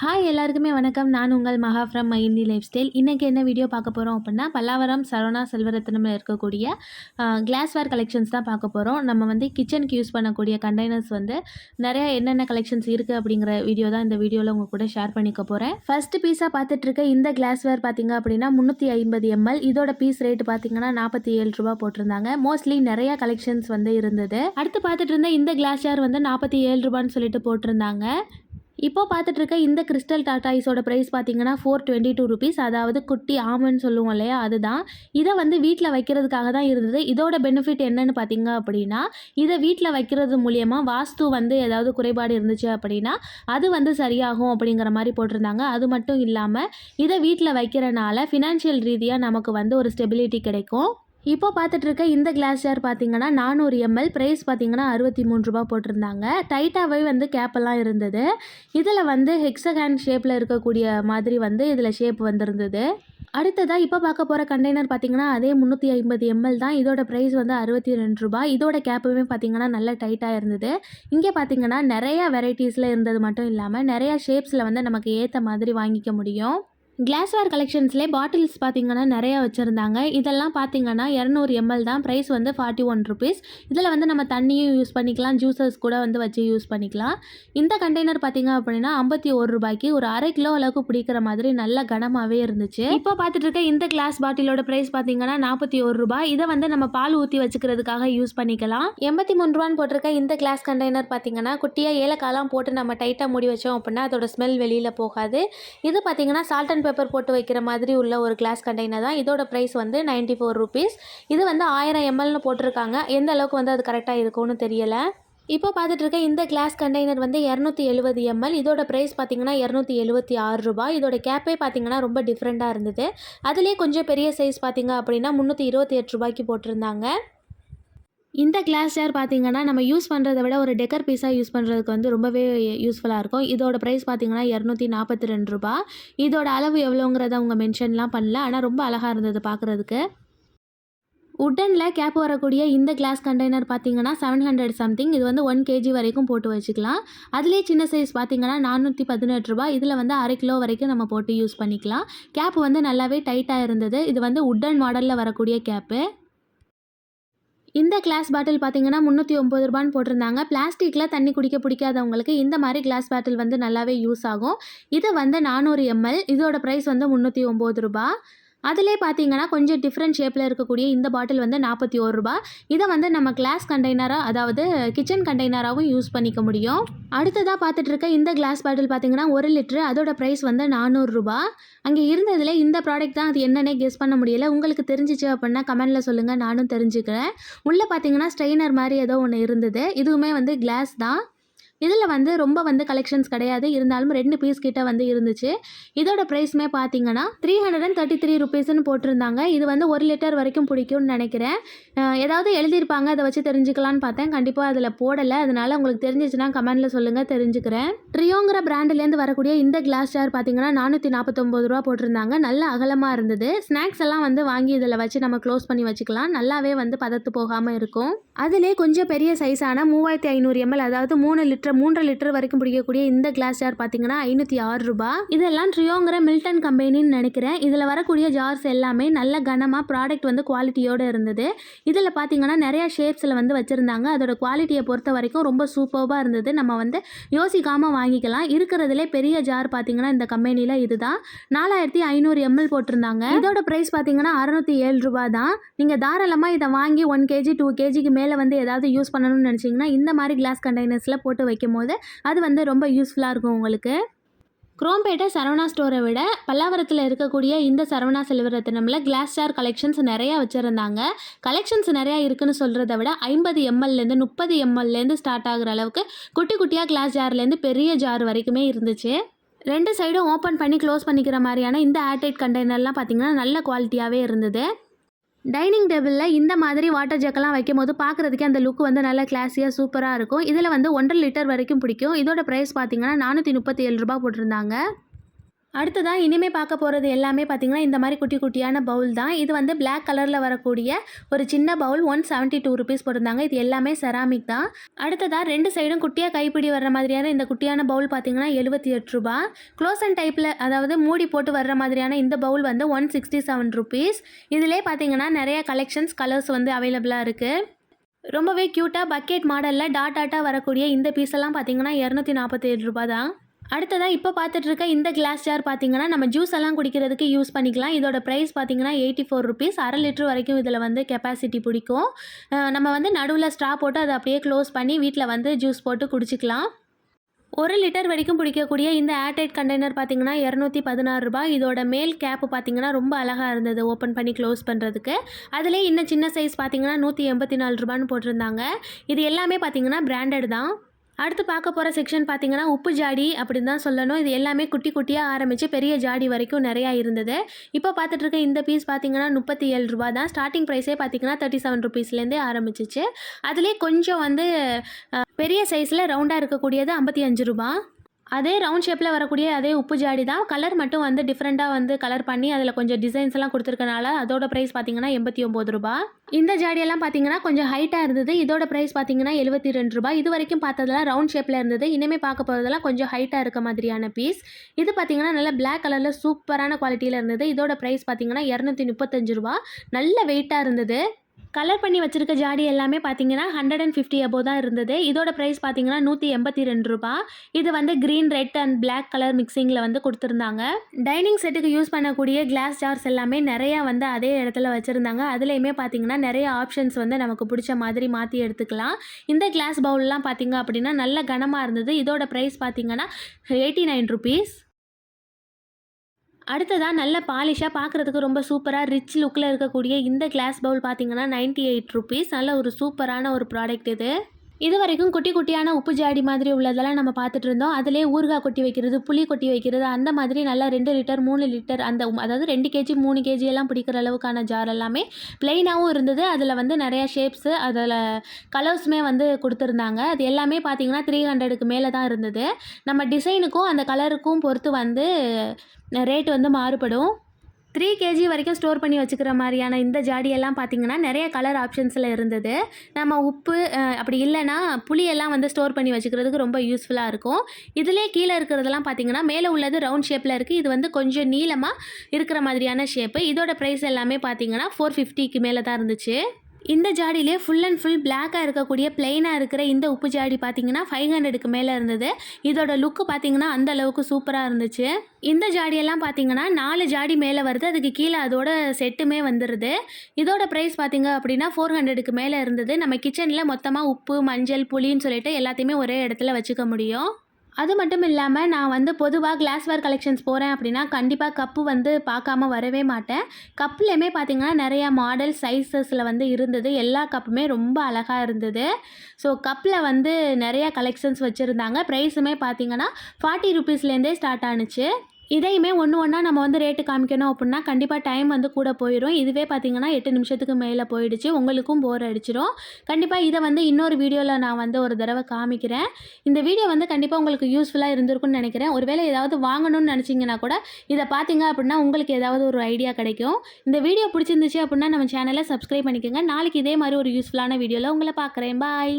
Hi எல்லாருக்குமே வணக்கம். நான் உங்கள் மகா from my Hindi life style. இன்றைக்கி என்ன வீடியோ பார்க்க போகிறோம் அப்படின்னா, பல்லாவரம் சரவணா செல்வரத்னமில் இருக்கக்கூடிய கிளாஸ்வேர் கலெக்ஷன்ஸ் தான் பார்க்க போகிறோம். நம்ம வந்து கிச்சனுக்கு யூஸ் பண்ணக்கூடிய கண்டெய்னர்ஸ் வந்து நிறையா என்னென்ன கலெக்ஷன்ஸ் இருக்குது அப்படிங்கிற வீடியோ தான் இந்த வீடியோவில் உங்கள் கூட ஷேர் பண்ணிக்க போகிறேன். ஃபஸ்ட்டு பீஸாக பார்த்துட்ருக்க இந்த கிளாஸ்வேர் பார்த்திங்க அப்படின்னா 350 ml. இதோட பீஸ் ரேட்டு பார்த்திங்கன்னா 47 ரூபா போட்டிருந்தாங்க. மோஸ்ட்லி நிறையா கலெக்ஷன்ஸ் வந்து இருந்தது. அடுத்து பார்த்துட்டு இருந்த இந்த கிளாஸ் ஜார் வந்து 47 ரூபான்னு சொல்லிட்டு போட்டிருந்தாங்க. இப்போ பார்த்துட்ருக்க இந்த கிறிஸ்டல் டாட்டாய்ஸோட ப்ரைஸ் பார்த்தீங்கன்னா 422 ருபீஸ். அதாவது குட்டி ஆமன்னு சொல்லுவோம் இல்லையா, அதுதான். இதை வந்து வீட்டில் வைக்கிறதுக்காக தான் இருந்தது. இதோட பெனிஃபிட் என்னன்னு பார்த்தீங்க அப்படின்னா, இதை வீட்டில் வைக்கிறது மூலியமாக வாஸ்து வந்து ஏதாவது குறைபாடு இருந்துச்சு அப்படின்னா அது வந்து சரியாகும் அப்படிங்கிற மாதிரி போட்டிருந்தாங்க. அது மட்டும் இல்லாமல் இதை வீட்டில் வைக்கிறனால ஃபினான்ஷியல் ரீதியாக நமக்கு வந்து ஒரு ஸ்டெபிலிட்டி கிடைக்கும். இப்போ பார்த்துட்ருக்க இந்த கிளாஸ் ஜார் பார்த்தீங்கன்னா 400 ml. ப்ரைஸ் பார்த்தீங்கன்னா 63 ரூபா போட்டிருந்தாங்க. டைட்டாகவே வந்து கேப்பெல்லாம் இருந்தது. இதில் வந்து ஹெக்ஸகன் ஷேப்பில் இருக்கக்கூடிய மாதிரி வந்து இதில் ஷேப் வந்துருந்தது. அடுத்ததாக இப்போ பார்க்க போகிற கண்டெய்னர் பார்த்தீங்கன்னா அதே 350 ml தான். இதோட ப்ரைஸ் வந்து 62 ரூபா. இதோட கேப்புமே பார்த்தீங்கன்னா நல்ல டைட்டாக இருந்தது. இங்கே பார்த்தீங்கன்னா நிறையா வெரைட்டிஸில் இருந்தது மட்டும் இல்லாமல் நிறையா ஷேப்ஸில் வந்து நமக்கு ஏற்ற மாதிரி வாங்கிக்க முடியும். கிளாஸ்வேர் கலெக்ஷன்ஸ்லேயே பாட்டில்ஸ் பார்த்தீங்கன்னா நிறையா வச்சுருந்தாங்க. இதெல்லாம் பார்த்தீங்கன்னா 200 ml தான். ப்ரைஸ் வந்து 41 ருபீஸ். இதில் வந்து நம்ம தண்ணியும் யூஸ் பண்ணிக்கலாம், ஜூஸஸ் கூட வந்து வச்சு யூஸ் பண்ணிக்கலாம். இந்த கண்டெய்னர் பார்த்தீங்க அப்படின்னா 51 ரூபாய்க்கு ஒரு அரை கிலோ அளவுக்கு பிடிக்கிற மாதிரி நல்ல கனமாகவே இருந்துச்சு. இப்போ பார்த்துட்டு இருக்க இந்த கிளாஸ் பாட்டிலோட ப்ரைஸ் பார்த்தீங்கன்னா 41 ரூபாய். இதை வந்து நம்ம பால் ஊற்றி வச்சுக்கிறதுக்காக யூஸ் பண்ணிக்கலாம். 83 ரூபான்னு போட்டிருக்க இந்த கிளாஸ் கண்டெய்னர் பார்த்தீங்கன்னா குட்டியாக ஏலக்காயெல்லாம் போட்டு நம்ம டைட்டாக மூடி வச்சோம் அப்படின்னா அதோட ஸ்மெல் வெளியில் போகாது. இது பார்த்தீங்கன்னா சால்ட் அண்ட் பேப்பர் போட்டு வைக்கிற மாதிரி உள்ள ஒரு கிளாஸ் கண்டெய்னர் தான். இதோட ப்ரைஸ் வந்து 94 ருபீஸ். இது வந்து 1000 mlன்னு போட்டிருக்காங்க. எந்த அளவுக்கு வந்து அது கரெக்டாக இருக்கும்னு தெரியலை. இப்போ பார்த்துட்டு இருக்க இந்த கிளாஸ் கண்டெய்னர் வந்து 270 ml. இதோட ப்ரைஸ் பார்த்தீங்கன்னா 276 ரூபாய். இதோட கேப்பே பார்த்தீங்கன்னா ரொம்ப டிஃப்ரெண்ட்டாக இருந்தது. அதுலேயே கொஞ்சம் பெரிய சைஸ் பார்த்தீங்க அப்படின்னா 328 ரூபாய்க்கு போட்டிருந்தாங்க. இந்த கிளாஸ் ஜார் பார்த்தீங்கன்னா நம்ம யூஸ் பண்ணுறதை விட ஒரு டெக்கர் பீஸாக யூஸ் பண்ணுறதுக்கு வந்து ரொம்பவே யூஸ்ஃபுல்லாக இருக்கும். இதோட ப்ரைஸ் பார்த்தீங்கன்னா 242 ரூபா. இதோட அளவு எவ்வளோங்கிறத அவங்க மென்ஷன்லாம் பண்ணல. ஆனால் ரொம்ப அழகாக இருந்தது பார்க்குறதுக்கு. உட்டனில் கேப் வரக்கூடிய இந்த கிளாஸ் கண்டெய்னர் பார்த்தீங்கன்னா 700 சம்திங். இது வந்து 1 kg வரைக்கும் போட்டு வச்சுக்கலாம். அதுலேயே சின்ன சைஸ் பார்த்தீங்கன்னா 418 ரூபா. இதில் வந்து அரை கிலோ வரைக்கும் நம்ம போட்டு யூஸ் பண்ணிக்கலாம். கேப் வந்து நல்லாவே டைட்டாக இருந்தது. இது வந்து உட்டன் மாடலில் வரக்கூடிய கேப்பு. இந்த கிளாஸ் பாட்டில் பார்த்தீங்கன்னா 309 ரூபான்னு போட்டிருந்தாங்க. பிளாஸ்டிக்கில் தண்ணி குடிக்க பிடிக்காதவங்களுக்கு இந்த மாதிரி கிளாஸ் பாட்டில் வந்து நல்லாவே யூஸ் ஆகும். இது வந்து 400 ml. இதோட ப்ரைஸ் வந்து 309 ரூபா. அதிலே பார்த்தீங்கன்னா கொஞ்சம் டிஃப்ரெண்ட் ஷேப்பில் இருக்கக்கூடிய இந்த பாட்டில் வந்து 41 ரூபா. இதை வந்து நம்ம கிளாஸ் கண்டெய்னராக, அதாவது கிச்சன் கண்டெய்னராகவும் யூஸ் பண்ணிக்க முடியும். அடுத்ததாக பார்த்துட்டு இருக்க இந்த கிளாஸ் பாட்டில் பார்த்தீங்கன்னா 1 லிட்டரு. அதோட ப்ரைஸ் வந்து 400 ரூபா. அங்கே இருந்ததில் இந்த ப்ராடக்ட் தான் அது என்னன்னே கெஸ் பண்ண முடியல. உங்களுக்கு தெரிஞ்சிச்சு அப்படின்னா கமெண்டில் சொல்லுங்கள், நானும் தெரிஞ்சுக்கிறேன். உள்ளே பார்த்தீங்கன்னா ஸ்ட்ரெயினர் மாதிரி ஏதோ ஒன்று இருந்தது. இதுவுமே வந்து கிளாஸ் தான். இதில் வந்து ரொம்ப வந்து கலெக்ஷன்ஸ் கிடையாது, இருந்தாலும் 2 பீஸ் கிட்ட வந்து இருந்துச்சு. இதோட ப்ரைஸுமே பார்த்தீங்கன்னா 333 ருபீஸ்ன்னு போட்டிருந்தாங்க. இது வந்து 1 லிட்டர் வரைக்கும் பிடிக்கும்னு நினைக்கிறேன். ஏதாவது எழுதியிருப்பாங்க, அதை வச்சு தெரிஞ்சுக்கலான்னு பார்த்தேன். கண்டிப்பாக அதில் போடலை. அதனால் உங்களுக்கு தெரிஞ்சிச்சுன்னா கமெண்டில் சொல்லுங்கள், தெரிஞ்சுக்கிறேன். ட்ரியோங்கிற பிராண்டிலேருந்து வரக்கூடிய இந்த கிளாஸ் ஜார் பார்த்தீங்கன்னா 449 ரூபா போட்டிருந்தாங்க. நல்ல அகலமாக இருந்தது. ஸ்நாக்ஸ் எல்லாம் வந்து வாங்கி இதில் வச்சு நம்ம க்ளோஸ் பண்ணி வச்சுக்கலாம். நல்லாவே வந்து பதத்து போகாமல் இருக்கும். அதிலே கொஞ்சம் பெரிய சைஸான 3500 ml, அதாவது 3 லிட்டர் வரைக்கும் பிடிக்கக்கூடிய இந்த கிளாஸ் ஜார் பார்த்தீங்கன்னா 506 ரூபா. இதெல்லாம் ட்ரியோங்கிற மில்டன் கம்பெனின்னு நினைக்கிறேன். இதில் வரக்கூடிய ஜார்ஸ் எல்லாமே நல்ல கனமாக ப்ராடக்ட் வந்து குவாலிட்டியோடு இருந்தது. இதில் பார்த்தீங்கன்னா நிறையா ஷேப்ஸில் வந்து வச்சுருந்தாங்க. அதோட குவாலிட்டியை பொறுத்த வரைக்கும் ரொம்ப சூப்பராக இருந்தது. நம்ம வந்து யோசிக்காமல் வாங்கிக்கலாம். இருக்கிறதுலே பெரிய ஜார் பார்த்தீங்கன்னா இந்த கம்பெனியில் இதுதான். 4500 ml போட்டிருந்தாங்க. இதோட ப்ரைஸ் பார்த்தீங்கன்னா 607 ரூபா தான். நீங்கள் தாராளமாக இதை வாங்கி 1 kg 2 kgக்கு மேலே வந்து ஏதாவது யூஸ் பண்ணணும்னு நினச்சிங்கன்னா இந்த மாதிரி கிளாஸ் கண்டெய்னர்ஸில் போட்டு வைக்கும் போது அது வந்து ரொம்ப யூஸ்ஃபுல்லாக இருக்கும் உங்களுக்கு. குரோம்பேட்டை சரவணா ஸ்டோரை விட பல்லாவரத்தில் இருக்கக்கூடிய இந்த சரவணா செல்வரத்னமில் கிளாஸ் ஜார் கலெக்ஷன்ஸ் நிறையா வச்சுருந்தாங்க. கலெக்ஷன்ஸ் நிறையா இருக்குன்னு சொல்கிறத விட 50 mlலேருந்து 30 mlலேருந்து ஸ்டார்ட் ஆகிற அளவுக்கு குட்டி குட்டியாக கிளாஸ் ஜார்லேருந்து பெரிய ஜார் வரைக்குமே இருந்துச்சு. 2 சைடும் ஓப்பன் பண்ணி க்ளோஸ் பண்ணிக்கிற மாதிரியான இந்த ஏர்டைட் கண்டெய்னர்லாம் பார்த்திங்கன்னா நல்ல குவாலிட்டியாகவே இருந்தது. டைனிங் டேபிளில் இந்த மாதிரி வாட்டர் ஜக்கெல்லாம் வைக்கும் போது பார்க்குறதுக்கே அந்த லுக் வந்து நல்லா கிளாஸியாக சூப்பராக இருக்கும். இதில் வந்து 1.5 லிட்டர் வரைக்கும் பிடிக்கும். இதோட ப்ரைஸ் பார்த்தீங்கன்னா 437 ரூபா போட்டிருந்தாங்க. அடுத்ததான் இனிமே பார்க்க போகிறது எல்லாமே பார்த்திங்கன்னா இந்த மாதிரி குட்டி குட்டியான பவுல் தான். இது வந்து பிளாக் கலரில் வரக்கூடிய ஒரு சின்ன பவுல் 172 ருபீஸ் போட்டிருந்தாங்க. இது எல்லாமே செராமிக் தான். அடுத்ததாக 2 சைடும் குட்டியாக கைப்பிடி வர்ற மாதிரியான இந்த குட்டியான பவுல் பார்த்திங்கன்னா 78 ரூபா. க்ளோஸ் அண்ட் டைப்பில் அதாவது மூடி போட்டு வர்ற மாதிரியான இந்த பவுல் வந்து 167 ருபீஸ். இதிலே பார்த்திங்கன்னா நிறைய கலெக்ஷன்ஸ் கலர்ஸ் வந்து அவைலபிளாக இருக்குது. ரொம்பவே க்யூட்டாக பக்கெட் மாடலில் டாட்டாக வரக்கூடிய இந்த பீஸெல்லாம் பார்த்திங்கன்னா 247 ரூபா தான். அடுத்ததாக இப்போ பார்த்துட்ருக்க இந்த கிளாஸ் ஜார் பார்த்திங்கன்னா நம்ம ஜூஸ் எல்லாம் குடிக்கிறதுக்கு யூஸ் பண்ணிக்கலாம். இதோட ப்ரைஸ் பார்த்திங்கன்னா 84 ருபீஸ். அரை லிட்டர் வரைக்கும் இதில் வந்து கெப்பாசிட்டி பிடிக்கும். நம்ம வந்து நடுவில் ஸ்ட்ரா போட்டு அதை அப்படியே க்ளோஸ் பண்ணி வீட்டில் வந்து ஜூஸ் போட்டு குடிச்சிக்கலாம். 1 லிட்டர் வரைக்கும் பிடிக்கக்கூடிய இந்த ஏர்டைட் கண்டெய்னர் பார்த்திங்கன்னா 216 ரூபா. இதோட மேல் கேப்பு பார்த்திங்கன்னா ரொம்ப அழகாக இருந்தது ஓப்பன் பண்ணி க்ளோஸ் பண்ணுறதுக்கு. அதிலே இன்னும் சின்ன சைஸ் பார்த்திங்கன்னா 184 ரூபான்னு போட்டிருந்தாங்க. இது எல்லாமே பார்த்திங்கன்னா பிராண்டட் தான். அடுத்து பார்க்க போகிற செக்ஷன் பார்த்திங்கன்னா உப்பு ஜாடி அப்படின்னு தான் சொல்லணும். இது எல்லாமே குட்டி குட்டியாக ஆரம்பித்து பெரிய ஜாடி வரைக்கும் நிறையா இருந்தது. இப்போ பார்த்துட்ருக்க இந்த பீஸ் பார்த்திங்கன்னா 37 ரூபா தான். ஸ்டார்டிங் ப்ரைஸே பார்த்திங்கன்னா 37 ருபீஸ்லேருந்தே ஆரம்பிச்சிச்சு. அதிலே கொஞ்சம் வந்து பெரிய சைஸில் ரவுண்டாக இருக்கக்கூடியது 55 ரூபா. அதே ரவுண்ட் ஷேப்பில் வரக்கூடிய அதே உப்பு ஜாடி தான். கலர் மட்டும் வந்து டிஃப்ரெண்ட்டாக வந்து கலர் பண்ணி அதில் கொஞ்சம் டிசைன்ஸ் எல்லாம் கொடுத்துருக்கனால அதோட ப்ரைஸ் பார்த்திங்கன்னா 89 ரூபா. இந்த ஜாடியெல்லாம் பார்த்திங்கன்னா கொஞ்சம் ஹைட்டாக இருந்தது. இதோட ப்ரைஸ் பார்த்திங்கன்னா 72 ரூபா. இது வரைக்கும் பார்த்ததெல்லாம் ரவுண்ட் ஷேப்பில் இருந்தது. இனிமேல் பார்க்க போகிறதெல்லாம் கொஞ்சம் ஹைட்டாக இருக்க மாதிரியான பீஸ். இது பார்த்திங்கன்னா நல்லா பிளாக் கலரில் சூப்பரான குவாலிட்டியில் இருந்தது. இதோட ப்ரைஸ் பார்த்திங்கன்னா 235 ரூபா. நல்ல வெயிட்டாக இருந்தது. கலர் பண்ணி வச்சுருக்க ஜாடி எல்லாமே பார்த்தீங்கன்னா 150 அபோவ் தான் இருந்தது. இதோட ப்ரைஸ் பார்த்தீங்கன்னா 182 ரூபா. இது வந்து green, red and black colour மிக்சிங்கில் வந்து கொடுத்துருந்தாங்க. டைனிங் செட்டுக்கு யூஸ் பண்ணக்கூடிய கிளாஸ் ஜார்ஸ் எல்லாமே நிறையா வந்து அதே இடத்துல வச்சுருந்தாங்க. அதுலேயுமே பார்த்தீங்கன்னா நிறைய ஆப்ஷன்ஸ் வந்து நமக்கு பிடிச்ச மாதிரி மாற்றி எடுத்துக்கலாம். இந்த கிளாஸ் பவுல்லாம் பார்த்தீங்க அப்படின்னா நல்ல கனமாக இருந்தது. இதோட ப்ரைஸ் பார்த்தீங்கன்னா 89 ருபீஸ். அடுத்ததாக நல்ல பாலிஷாக பார்க்குறதுக்கு ரொம்ப சூப்பராக ரிச் லுக்கில் இருக்கக்கூடிய இந்த கிளாஸ் பவுல் பார்த்திங்கன்னா 98 ருபீஸ். நல்ல ஒரு சூப்பரான ஒரு ப்ராடக்ட் இது. இது வரைக்கும் குட்டி குட்டியான உப்பு ஜாடி மாதிரி உள்ளதெல்லாம் நம்ம பார்த்துட்டு இருந்தோம். அதிலே ஊறுகாய் கொட்டி வைக்கிறது, புளி கொட்டி வைக்கிறது, அந்த மாதிரி நல்லா 2 லிட்டர் 3 லிட்டர் அந்த அதாவது 2 கேஜி 3 கேஜி எல்லாம் பிடிக்கிற அளவுக்கான ஜார் எல்லாமே ப்ளெயினாகவும் இருந்தது. அதில் வந்து நிறையா ஷேப்ஸு அதில் கலர்ஸுமே வந்து கொடுத்துருந்தாங்க. அது எல்லாமே பார்த்திங்கன்னா 300க்கு மேலே தான் இருந்தது. நம்ம டிசைனுக்கும் அந்த கலருக்கும் பொறுத்து வந்து ரேட் வந்து மாறுபடும். 3 கேஜி வரைக்கும் ஸ்டோர் பண்ணி வச்சுக்கிற மாதிரியான இந்த ஜாடியெல்லாம் பார்த்திங்கன்னா நிறைய கலர் ஆப்ஷன்ஸில் இருந்தது. நம்ம உப்பு அப்படி இல்லைன்னா புளியெல்லாம் வந்து ஸ்டோர் பண்ணி வச்சுக்கிறதுக்கு ரொம்ப யூஸ்ஃபுல்லாக இருக்கும். இதிலே கீழே இருக்கிறதெல்லாம் பார்த்திங்கன்னா மேலே உள்ளது ரவுண்ட் ஷேப்பில் இருக்குது. இது வந்து கொஞ்சம் நீளமாக இருக்கிற மாதிரியான ஷேப்பு. இதோட ப்ரைஸ் எல்லாமே பார்த்திங்கன்னா 450க்கு மேலே தான் இருந்துச்சு. இந்த ஜாடியிலே ஃபுல் அண்ட் ஃபுல் பிளாக்காக இருக்கக்கூடிய பிளெயினாக இருக்கிற இந்த உப்பு ஜாடி பார்த்திங்கன்னா 500க்கு மேலே இருந்தது. இதோட லுக்கு பார்த்திங்கன்னா அந்த அளவுக்கு சூப்பராக இருந்துச்சு. இந்த ஜாடியெல்லாம் பார்த்திங்கன்னா 4 ஜாடி மேலே வருது. அதுக்கு கீழே அதோட செட்டுமே வந்துடுது. இதோட ப்ரைஸ் பார்த்திங்க அப்படின்னா 400க்கு மேலே இருந்தது. நம்ம கிச்சனில் மொத்தமாக உப்பு, மஞ்சள், புளின்னு சொல்லிட்டு எல்லாத்தையுமே ஒரே இடத்துல வச்சுக்க முடியும். அது மட்டும் இல்லாமல் நான் வந்து பொதுவாக கிளாஸ்வேர் கலெக்ஷன்ஸ் போகிறேன் அப்படின்னா கண்டிப்பாக கப்பு வந்து பார்க்காம வரவே மாட்டேன். கப்புலேயுமே பார்த்திங்கன்னா நிறையா மாடல் சைஸஸில் வந்து இருந்தது. எல்லா கப்புமே ரொம்ப அழகாக இருந்தது. ஸோ கப்பில் வந்து நிறையா கலெக்ஷன்ஸ் வச்சுருந்தாங்க. ப்ரைஸுமே பார்த்திங்கன்னா 40 ருபீஸ்லேருந்தே ஸ்டார்ட் ஆணுச்சு. இதையுமே ஒன்று ஒன்றா நம்ம வந்து ரேட்டு காமிக்கணும் அப்படின்னா கண்டிப்பாக டைம் வந்து கூட போயிடும். இதுவே பார்த்திங்கன்னா 8 நிமிஷத்துக்கு மேலே போயிடுச்சு. உங்களுக்கும் போர் அடிச்சிடும். கண்டிப்பாக இதை வந்து இன்னொரு வீடியோவில் நான் வந்து ஒரு தடவை காமிக்கிறேன். இந்த வீடியோ வந்து கண்டிப்பாக உங்களுக்கு யூஸ்ஃபுல்லாக இருந்திருக்குன்னு நினைக்கிறேன். ஒருவேளை ஏதாவது வாங்கணும்னு நினச்சிங்கன்னா கூட இதை பார்த்திங்க அப்படின்னா உங்களுக்கு ஏதாவது ஒரு ஐடியா கிடைக்கும். இந்த வீடியோ பிடிச்சிருந்துச்சு அப்படின்னா நம்ம சேனலை சப்ஸ்கிரைப் பண்ணிக்கோங்க. நாளைக்கு இதே மாதிரி ஒரு யூஸ்ஃபுல்லான வீடியோவில் உங்களை பார்க்குறேன். பாய்.